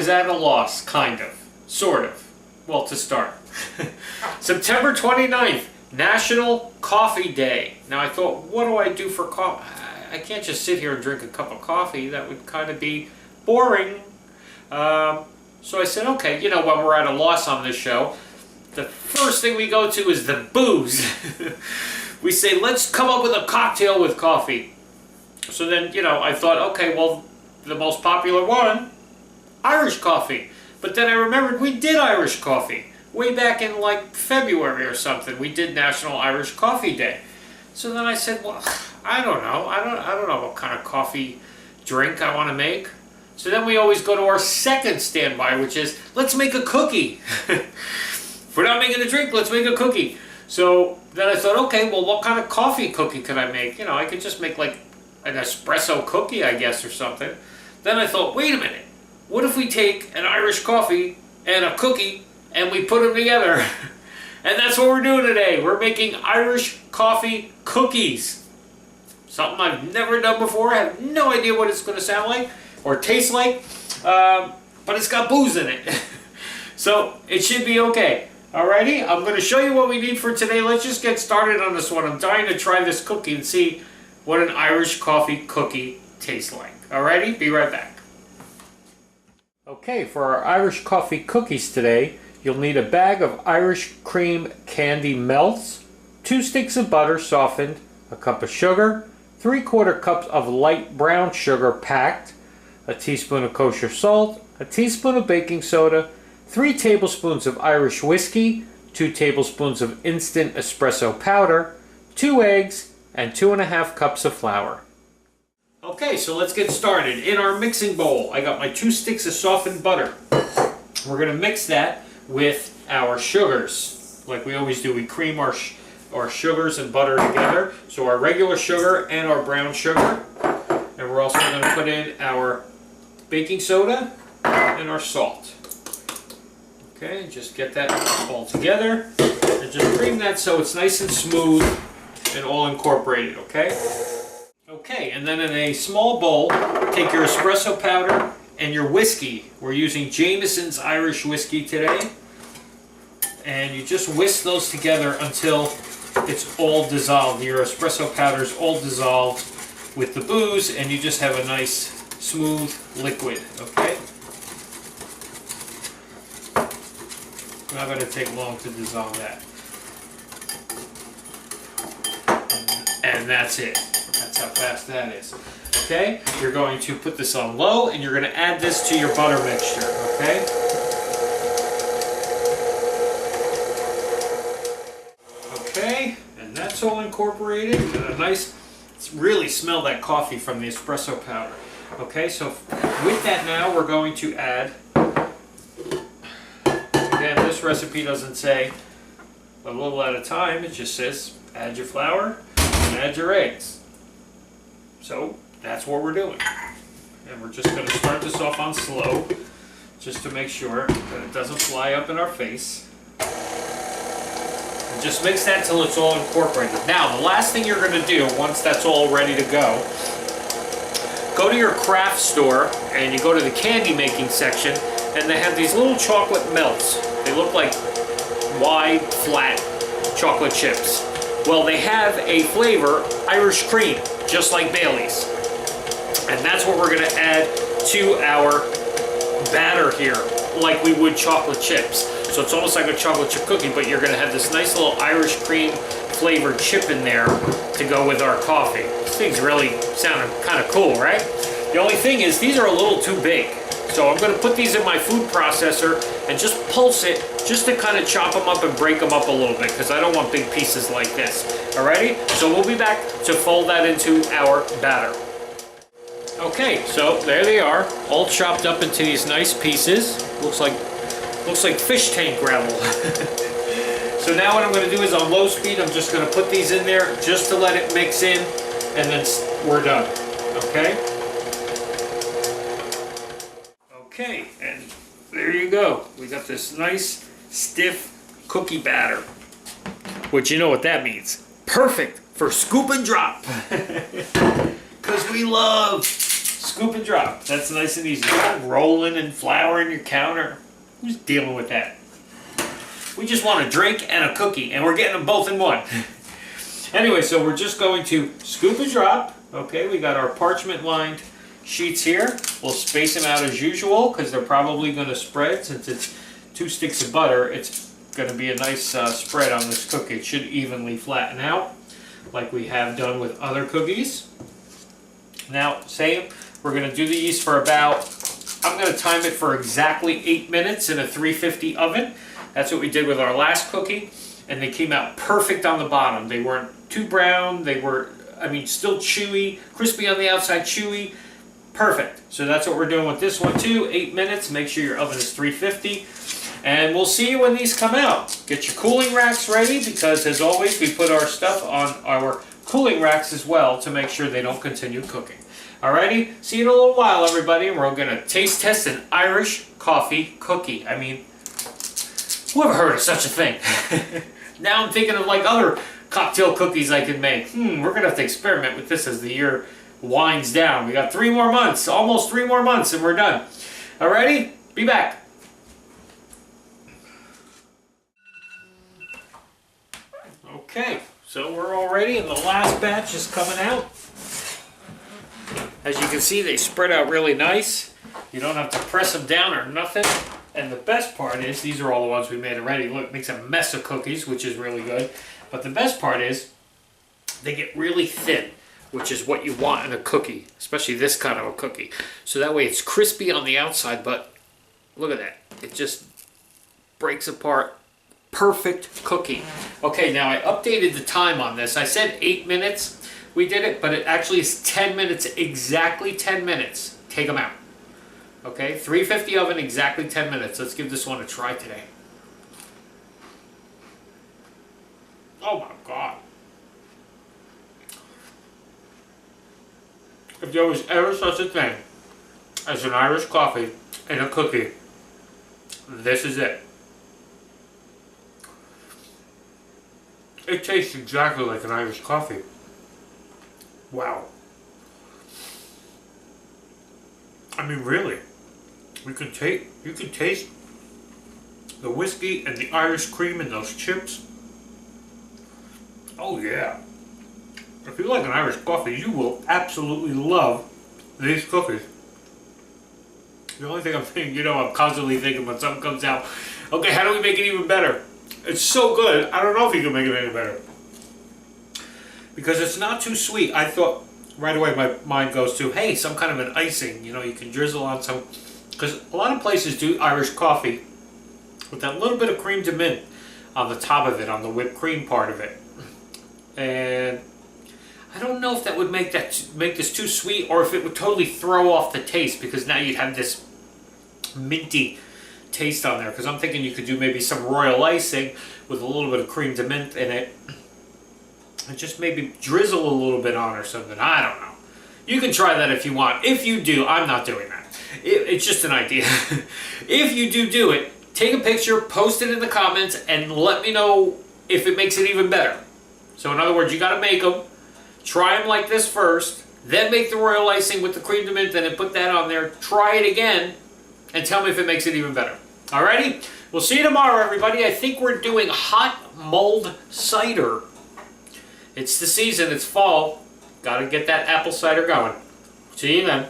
was at a loss, kind of, sort of. Well, to start. September 29th, National Coffee Day. Now I thought, what do I do for coffee? I can't just sit here and drink a cup of coffee. That would kind of be boring. So I said, okay, you know, when we're at a loss on this show, the first thing we go to is the booze. We say, let's come up with a cocktail with coffee. So then, you know, I thought, okay, well, the most popular one, Irish coffee. But then I remembered we did Irish coffee way back in like February or something. We did National Irish Coffee Day. So then I said, well, I don't know. I don't know what kind of coffee drink I want to make. So then we always go to our second standby, which is, let's make a cookie. If we're not making a drink, let's make a cookie. So then I thought, okay, well, what kind of coffee cookie could I make? You know, I could just make like an espresso cookie, I guess, or something. Then I thought, wait a minute. What if we take an Irish coffee and a cookie and we put them together? And that's what we're doing today. We're making Irish coffee cookies. Something I've never done before. I have no idea what it's going to sound like or taste like, but it's got booze in it. So it should be okay. Alrighty, I'm going to show you what we need for today. Let's just get started on this one. I'm dying to try this cookie and see what an Irish coffee cookie tastes like. Alrighty, be right back. Okay, for our Irish coffee cookies today, you'll need a bag of Irish cream candy melts, 2 sticks of butter softened, a cup of sugar, 3/4 cups of light brown sugar packed, a teaspoon of kosher salt, a teaspoon of baking soda, 3 tablespoons of Irish whiskey, 2 tablespoons of instant espresso powder, 2 eggs, and 2½ cups of flour. Okay, so let's get started. In our mixing bowl, I got my 2 sticks of softened butter. We're going to mix that with our sugars. Like we always do, we cream our sugars and butter together. So our regular sugar and our brown sugar. And we're also going to put in our baking soda and our salt. Okay, just get that all together. And just cream that so it's nice and smooth and all incorporated, okay? Okay, and then in a small bowl, take your espresso powder and your whiskey. We're using Jameson's Irish whiskey today. And you just whisk those together until it's all dissolved. Your espresso powder is all dissolved with the booze, and you just have a nice, smooth liquid, okay? Not going to take long to dissolve that. And that's it. That's how fast that is. Okay? You're going to put this on low, and you're going to add this to your butter mixture, okay? Okay, and that's all incorporated. And a nice, really smell that coffee from the espresso powder. Okay, so with that now, we're going to add, again, this recipe doesn't say a little at a time. It just says add your flour and add your eggs. So that's what we're doing. And we're just going to start this off on slow, just to make sure that it doesn't fly up in our face. And just mix that till it's all incorporated. Now, the last thing you're going to do, once that's all ready to go to your craft store and you go to the candy making section, and they have these little chocolate melts. They look like wide, flat chocolate chips. Well, they have a flavor, Irish cream, just like Bailey's. And that's what we're going to add to our batter here, like we would chocolate chips. So it's almost like a chocolate chip cookie, but you're going to have this nice little Irish cream flavored chip in there to go with our coffee. These things really sound kind of cool, right? The only thing is, these are a little too big. So I'm going to put these in my food processor and just pulse it, just to kind of chop them up and break them up a little bit, because I don't want big pieces like this. Alrighty? So we'll be back to fold that into our batter. Okay, so there they are, all chopped up into these nice pieces. Looks like fish tank gravel. So now what I'm going to do is, on low speed, I'm just going to put these in there just to let it mix in, and then we're done. Okay? Okay, and there you go. We got this nice, stiff cookie batter. Which, you know what that means. Perfect for scoop and drop. Because we love scoop and drop. That's nice and easy. Don't rolling and flouring your counter. Who's dealing with that? We just want a drink and a cookie, and we're getting them both in one. Anyway, so we're just going to scoop and drop. Okay, we got our parchment lined sheets here. We'll space them out as usual because they're probably going to spread. Since it's 2 sticks of butter, it's going to be a nice spread on this cookie. It should evenly flatten out like we have done with other cookies. Now, same, we're going to do these for about, I'm going to time it for exactly 8 minutes in a 350 oven. That's what we did with our last cookie, and they came out perfect on the bottom. They weren't too brown, they were, I mean, still chewy, crispy on the outside, chewy, perfect. So that's what we're doing with this one too, 8 minutes. Make sure your oven is 350. And we'll see you when these come out. Get your cooling racks ready because, as always, we put our stuff on our cooling racks as well to make sure they don't continue cooking. Alrighty, see you in a little while, everybody. And we're going to taste test an Irish coffee cookie. I mean, who ever heard of such a thing? Now I'm thinking of like other cocktail cookies I could make. We're going to have to experiment with this as the year winds down. We got 3 more months, almost 3 more months, and we're done. Alrighty, be back. Okay, so we're already, and the last batch is coming out. As you can see, they spread out really nice. You don't have to press them down or nothing. And the best part is, these are all the ones we made already. Look, it makes a mess of cookies, which is really good. But the best part is, they get really thin, which is what you want in a cookie, especially this kind of a cookie. So that way it's crispy on the outside, but look at that. It just breaks apart. Perfect cookie. Okay, now I updated the time on this. I said 8 minutes we did it, but it actually is 10 minutes, exactly 10 minutes. Take them out. Okay, 350 oven, exactly 10 minutes. Let's give this one a try today. Oh my God. If there was ever such a thing as an Irish coffee in a cookie, this is it. It tastes exactly like an Irish coffee. Wow. I mean, really. You can taste the whiskey and the Irish cream in those chips. Oh yeah. If you like an Irish coffee, you will absolutely love these cookies. The only thing I'm thinking, I'm constantly thinking when something comes out, okay, how do we make it even better? It's so good, I don't know if you can make it any better. Because it's not too sweet. I thought right away my mind goes to, hey, some kind of an icing. You can drizzle on some, because a lot of places do Irish coffee with that little bit of cream de mint on the top of it, on the whipped cream part of it. And I don't know if that would make this too sweet, or if it would totally throw off the taste, because now you'd have this minty taste on there. Because I'm thinking you could do maybe some royal icing with a little bit of cream de mint in it, and just maybe drizzle a little bit on or something. I don't know. You can try that if you want. If you do, I'm not doing that. It's just an idea. If you do it, take a picture, post it in the comments, and let me know if it makes it even better. So in other words, you got to make them. Try them like this first, then make the royal icing with the cream de mint, and then put that on there. Try it again, and tell me if it makes it even better. Alrighty? We'll see you tomorrow, everybody. I think we're doing hot mulled cider. It's the season. It's fall. Got to get that apple cider going. See you then.